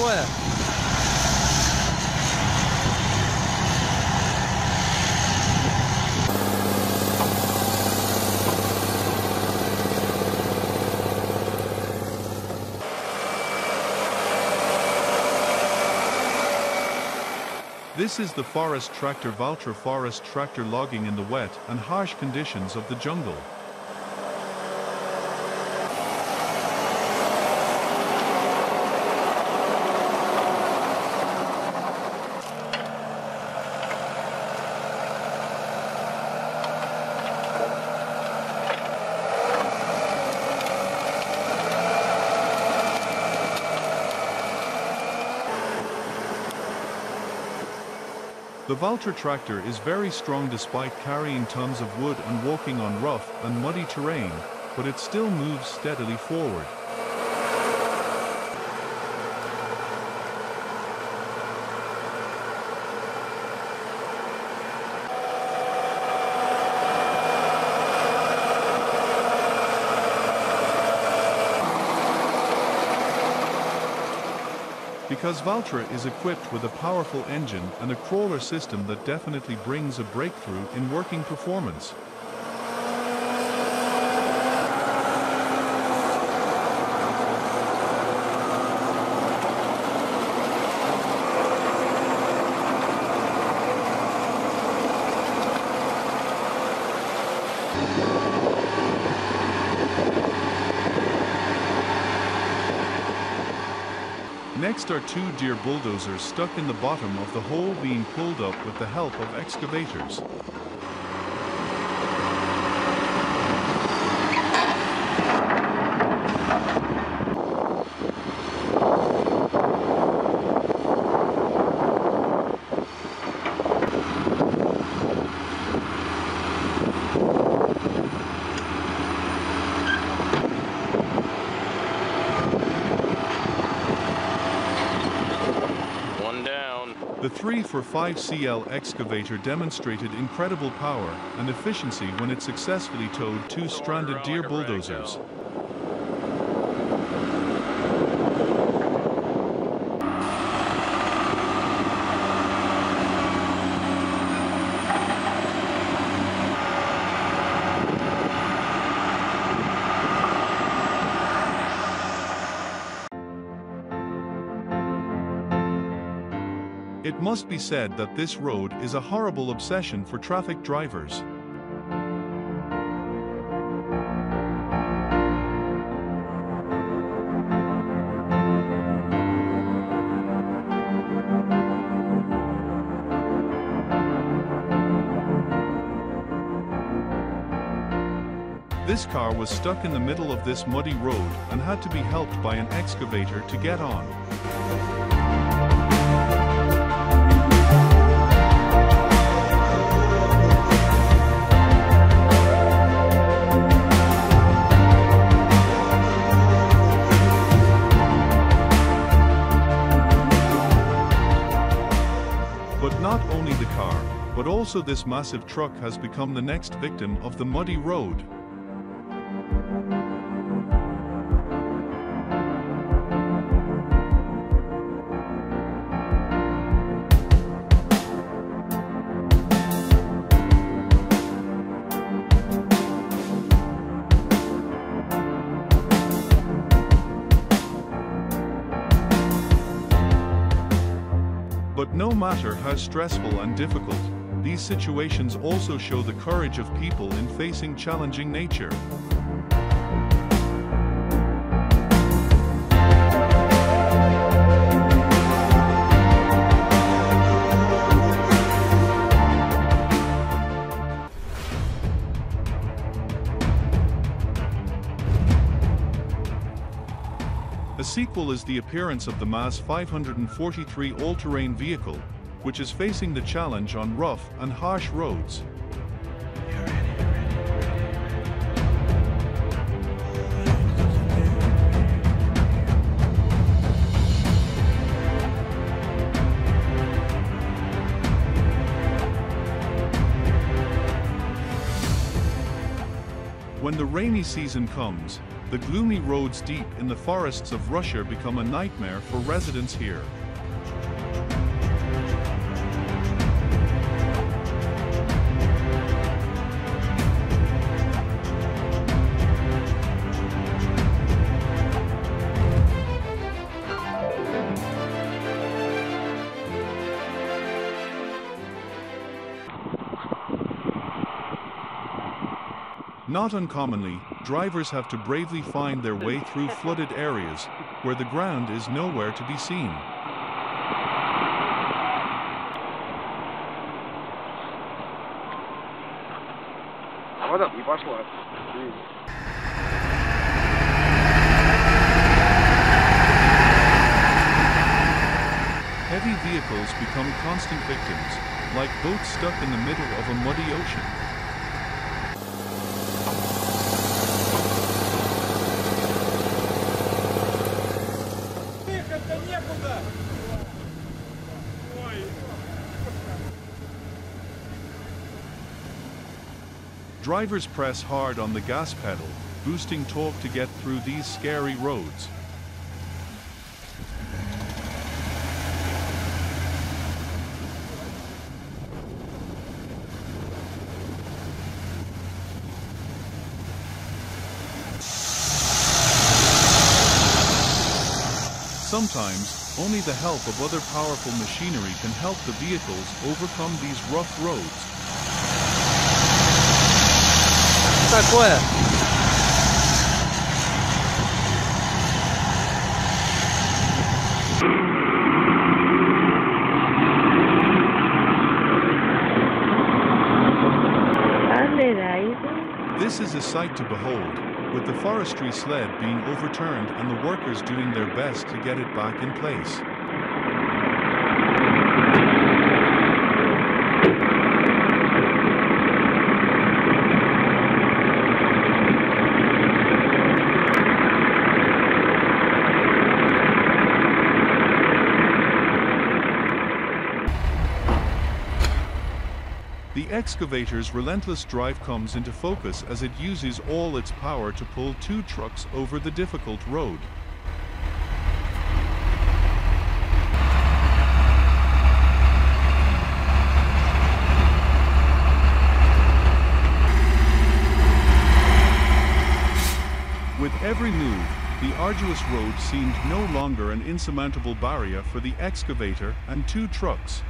afuera. This is the forest tractor Valtra forest tractor logging in the wet and harsh conditions of the jungle. The Valtra tractor is very strong despite carrying tons of wood and walking on rough and muddy terrain, but it still moves steadily forward. Because Valtra is equipped with a powerful engine and a crawler system that definitely brings a breakthrough in working performance. Next are two deer bulldozers stuck in the bottom of the hole being pulled up with the help of excavators. The 3x5 excavator demonstrated incredible power and efficiency when it successfully towed two stranded deer bulldozers. It must be said that this road is a horrible obsession for traffic drivers. This car was stuck in the middle of this muddy road and had to be helped by an excavator to get on. But not only the car, but also this massive truck has become the next victim of the muddy road. But no matter how stressful and difficult, these situations also show the courage of people in facing challenging nature. A sequel is the appearance of the MAZ 543 all-terrain vehicle, which is facing the challenge on rough and harsh roads. When the rainy season comes, The gloomy roads deep in the forests of Russia become a nightmare for residents here. Not uncommonly, drivers have to bravely find their way through flooded areas, where the ground is nowhere to be seen. Heavy vehicles become constant victims, like boats stuck in the middle of a muddy ocean. Drivers press hard on the gas pedal, boosting torque to get through these scary roads. Sometimes, only the help of other powerful machinery can help the vehicles overcome these rough roads. Такое. This is a sight to behold, with the forestry sled being overturned and the workers doing their best to get it back in place. The excavator's relentless drive comes into focus as it uses all its power to pull two trucks over the difficult road. With every move, the arduous road seemed no longer an insurmountable barrier for the excavator and two trucks.